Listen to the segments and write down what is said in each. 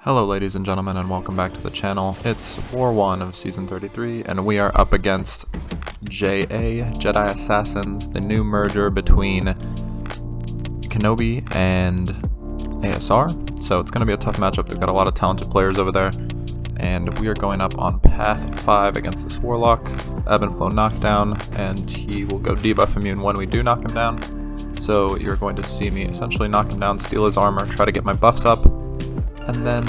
Hello ladies and gentlemen, and welcome back to the channel. It's War 1 of Season 33, and we are up against JA, Jedi Assassins, the new merger between Kenobi and ASR. So it's going to be a tough matchup. They've got a lot of talented players over there, and we are going up on Path 5 against this Warlock. Ebb and Flow knockdown, and he will go debuff immune when we do knock him down. So you're going to see me essentially knock him down, steal his armor, try to get my buffs up, and then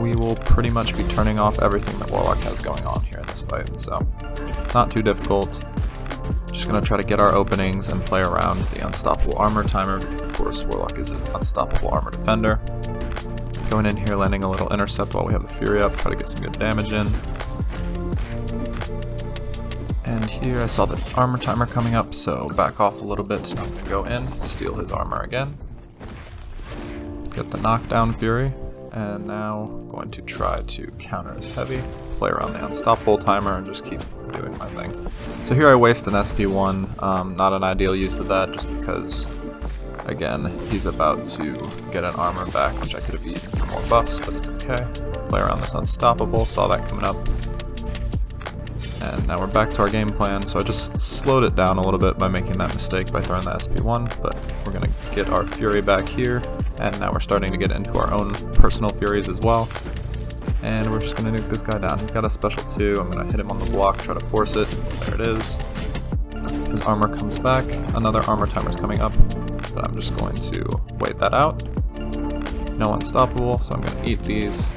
we will pretty much be turning off everything that Warlock has going on here in this fight. So not too difficult. Just going to try to get our openings and play around the unstoppable armor timer, because of course Warlock is an unstoppable armor defender. Going in here, landing a little intercept while we have the Fury up, try to get some good damage in. And here I saw the armor timer coming up, so back off a little bit. I'm going to go in, steal his armor again. Get the knockdown Fury, and now going to try to counter his heavy, play around the unstoppable timer, and just keep doing my thing. So here I waste an SP1, not an ideal use of that, just because, again, he's about to get an armor back, which I could have eaten for more buffs, but it's okay. Play around this unstoppable, saw that coming up. And now we're back to our game plan, so I just slowed it down a little bit by making that mistake by throwing the SP1, but we're going to get our Fury back here, and now we're starting to get into our own personal Furies as well. And we're just going to nuke this guy down. He's got a special 2, I'm going to hit him on the block, try to force it. There it is. His armor comes back, another armor timer is coming up, but I'm just going to wait that out. No unstoppable, so I'm going to eat these,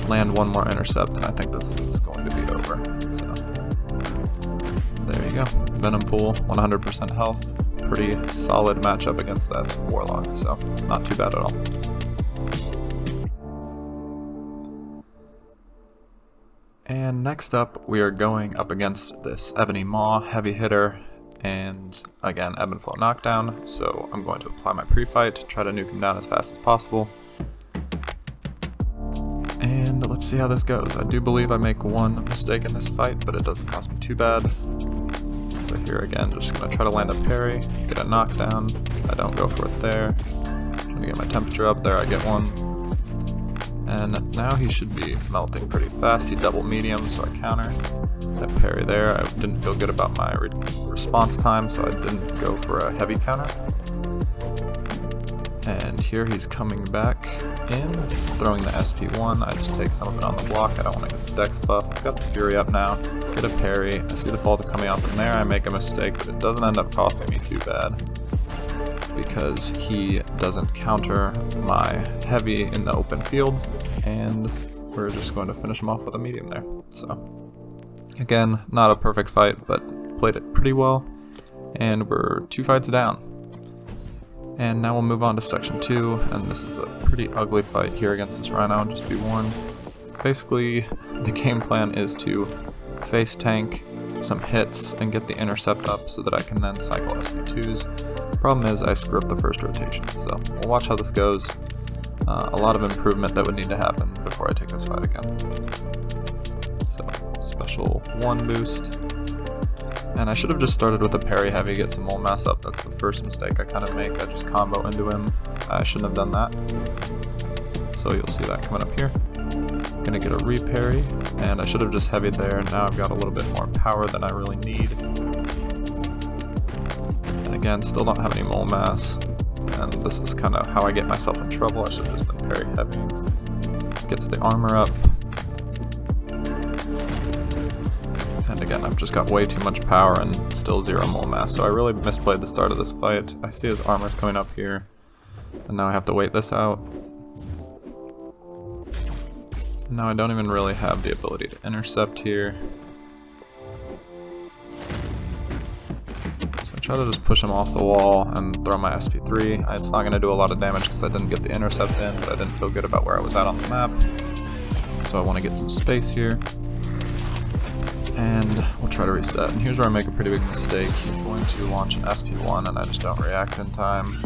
land one more intercept, and I think this is going to be over. There you go. Venompool, 100% health. Pretty solid matchup against that Warlock, so not too bad at all. And next up, we are going up against this Ebony Maw heavy hitter, and again, Ebb and Flow knockdown, so I'm going to apply my pre-fight, try to nuke him down as fast as possible. And let's see how this goes. I do believe I make one mistake in this fight, but it doesn't cost me too bad. So here again, just gonna try to land a parry, get a knockdown. I don't go for it there. Trying to get my temperature up, there I get one. And now he should be melting pretty fast. He double medium, so I counter. That parry there, I didn't feel good about my response time, so I didn't go for a heavy counter. And here he's coming back in, throwing the SP1. I just take some of it on the block. I don't want to get the dex buff. I've got the Fury up now. Get a parry. I see the falter coming out from there. I make a mistake, but it doesn't end up costing me too bad, because he doesn't counter my heavy in the open field, and we're just going to finish him off with a medium there. So again, not a perfect fight, but played it pretty well, and we're 2 fights down. And now we'll move on to section 2, and this is a pretty ugly fight here against this Rhino, just be warned. Basically, the game plan is to face tank some hits and get the intercept up so that I can then cycle SP2s. The problem is I screw up the first rotation, so we'll watch how this goes. A lot of improvement that would need to happen before I take this fight again. So, special 1 boost. And I should have just started with a parry heavy, get some mole mass up. That's the first mistake I kind of make. I just combo into him. I shouldn't have done that. So you'll see that coming up here. Gonna get a re-parry, and I should have just heavied there. Now I've got a little bit more power than I really need. And again, still don't have any mole mass. And this is kind of how I get myself in trouble. I should have just been parry heavy. Gets the armor up. And again, I've just got way too much power and still 0 mole mass, so I really misplayed the start of this fight. I see his armor's coming up here, and now I have to wait this out. Now I don't even really have the ability to intercept here. So I try to just push him off the wall and throw my SP3. It's not going to do a lot of damage because I didn't get the intercept in, but I didn't feel good about where I was at on the map. So I want to get some space here. And we'll try to reset. And here's where I make a pretty big mistake. He's going to launch an SP1 and I just don't react in time.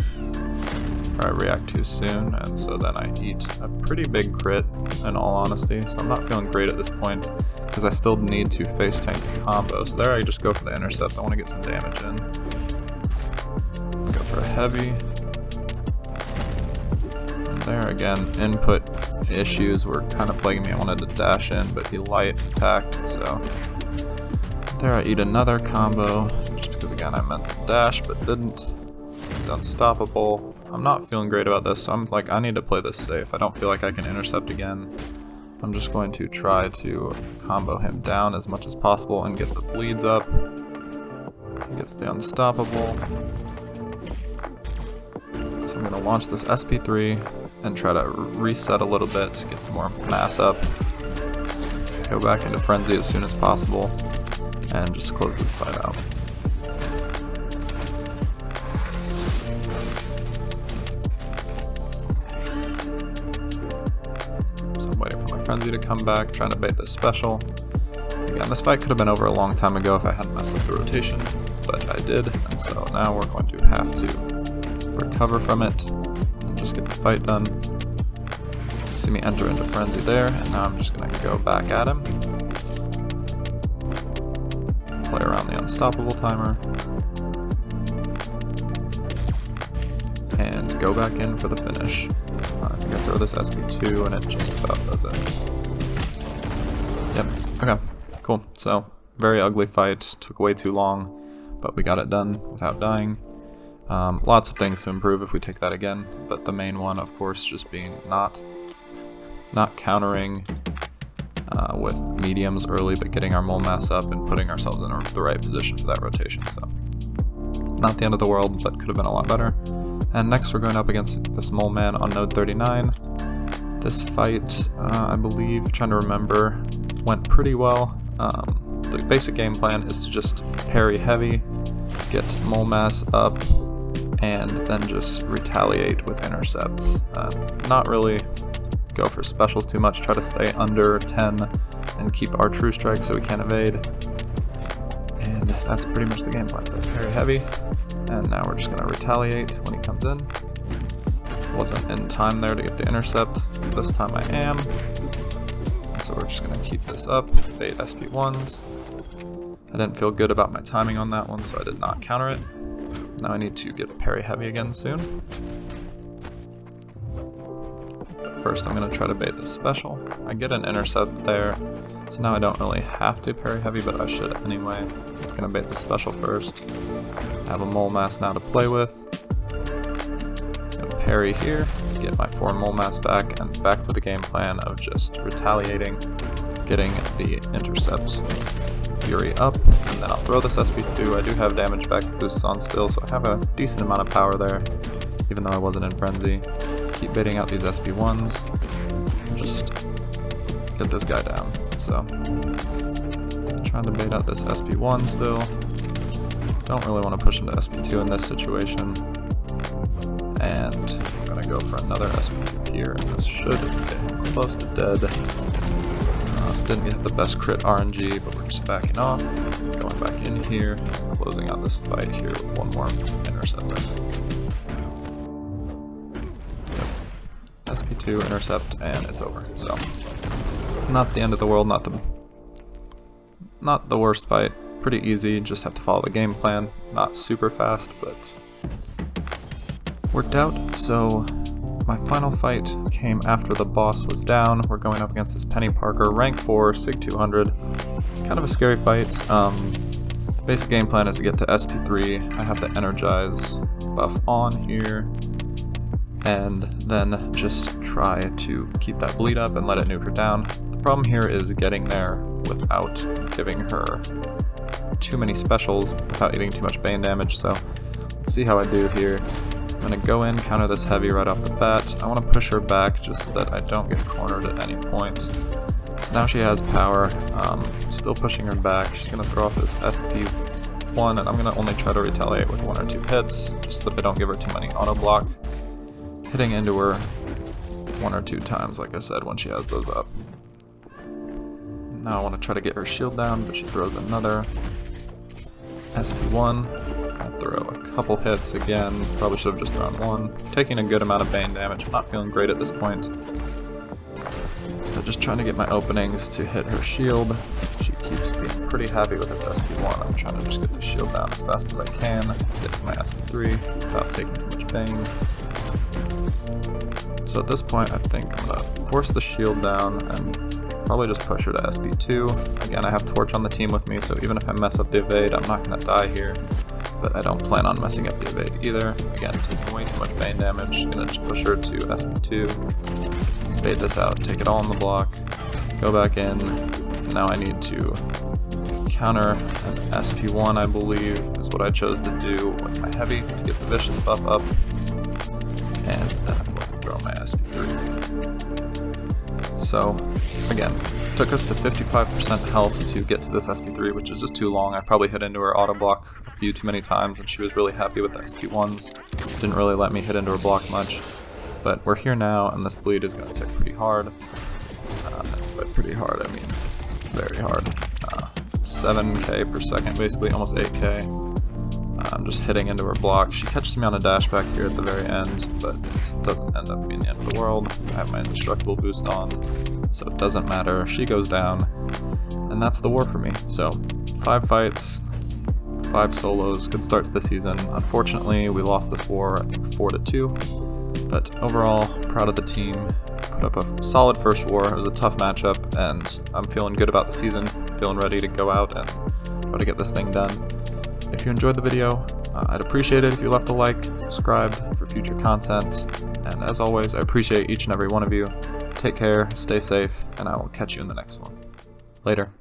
Or I react too soon, and so then I eat a pretty big crit, in all honesty. So I'm not feeling great at this point, because I still need to face tank the combo. So there I just go for the intercept. I want to get some damage in. Go for a heavy. There again, input issues were kind of plaguing me. I wanted to dash in, but he light attacked, so there I eat another combo, just because again I meant to dash but didn't. He's unstoppable. I'm not feeling great about this, so I'm like, I need to play this safe. I don't feel like I can intercept again. I'm just going to try to combo him down as much as possible and get the bleeds up. He gets the unstoppable. So I'm going to launch this SP3 and try to reset a little bit, get some more mass up. Go back into frenzy as soon as possible and just close this fight out. So I'm waiting for my frenzy to come back, trying to bait this special. Again, this fight could have been over a long time ago if I hadn't messed up the rotation, but I did, and so now we're going to have to recover from it and just get the fight done. See me enter into frenzy there, and now I'm just going to go back at him. Play around the unstoppable timer. And go back in for the finish. I think I throw this SB2 and it just about does it. Yep, okay, cool. So, very ugly fight, took way too long, but we got it done without dying. Lots of things to improve if we take that again, but the main one, of course, just being not countering with mediums early, but getting our mole mass up and putting ourselves in the right position for that rotation. So, not the end of the world, but could have been a lot better. And next we're going up against this Moleman on node 39. This fight, I believe, trying to remember, went pretty well. The basic game plan is to just parry heavy, get mole mass up, and then just retaliate with intercepts. Not really go for specials too much, try to stay under 10 and keep our true strike so we can't evade. And that's pretty much the game plan. So parry heavy, and now we're just going to retaliate when he comes in. Wasn't in time there to get the intercept. This time I am. So we're just going to keep this up, bait SP1s. I didn't feel good about my timing on that one, so I did not counter it. Now I need to get parry heavy again soon. But first I'm going to try to bait this special. I get an intercept there, so now I don't really have to parry heavy, but I should anyway. I'm going to bait the special first. I have a mole mass now to play with. Gonna parry here, get my 4 mole mass back, and back to the game plan of just retaliating, getting the intercept fury up, and then I'll throw this SP2. I do have damage back boosts on still, so I have a decent amount of power there, even though I wasn't in frenzy. Keep baiting out these SP1s, and just get this guy down. So, trying to bait out this SP1 still. Don't really want to push into SP2 in this situation. And I'm going to go for another SP2 here, and this should get him close to dead. Didn't get the best crit RNG, but we're just backing off, going back in here, closing out this fight here with one more intercept, I think. Yep. SP2, intercept, and it's over. So, not the end of the world, not the worst fight. Pretty easy, just have to follow the game plan. Not super fast, but worked out. So my final fight came after the boss was down. We're going up against this Peni Parker, rank 4, Sig 200. Kind of a scary fight. Basic game plan is to get to SP3. I have the Energize buff on here. And then just try to keep that bleed up and let it nuke her down. The problem here is getting there without giving her too many specials, without eating too much bane damage. So let's see how I do here. I'm going to go in, counter this heavy right off the bat. I want to push her back just so that I don't get cornered at any point. So now she has power. Still pushing her back. She's going to throw off this SP1, and I'm going to only try to retaliate with 1 or 2 hits, just so that I don't give her too many auto block. Hitting into her 1 or 2 times, like I said, when she has those up. Now I want to try to get her shield down, but she throws another SP1. Throw a couple hits again, probably should have just thrown 1. Taking a good amount of bane damage, I'm not feeling great at this point. But just trying to get my openings to hit her shield. She keeps being pretty happy with this SP1. I'm trying to just get the shield down as fast as I can, get to my SP3 without taking too much bane. So at this point, I think I'm gonna force the shield down and probably just push her to SP2. Again, I have Torch on the team with me, so even if I mess up the evade, I'm not gonna die here. But I don't plan on messing up the evade either. Again, taking way too much Bane damage. Gonna just push her to SP2. Evade this out, take it all on the block, go back in. Now I need to counter an SP1, I believe, is what I chose to do with my heavy to get the vicious buff up. And then I'm going to throw my SP3. So, again, took us to 55% health to get to this SP3, which is just too long. I probably hit into her auto block a few too many times, and she was really happy with the SP1s. Didn't really let me hit into her block much. But we're here now, and this bleed is going to tick pretty hard. But pretty hard, I mean very hard. 7k per second, basically, almost 8k. I'm just hitting into her block. She catches me on a dash back here at the very end, but it doesn't end up being the end of the world. I have my indestructible boost on, so it doesn't matter. She goes down, and that's the war for me. So, 5 fights, 5 solos, good start to the season. Unfortunately, we lost this war, I think 4-2, but overall, proud of the team. Put up a solid first war. It was a tough matchup, and I'm feeling good about the season, feeling ready to go out and try to get this thing done. If you enjoyed the video, I'd appreciate it if you left a like, subscribed for future content, and as always, I appreciate each and every one of you. Take care, stay safe, and I will catch you in the next one. Later.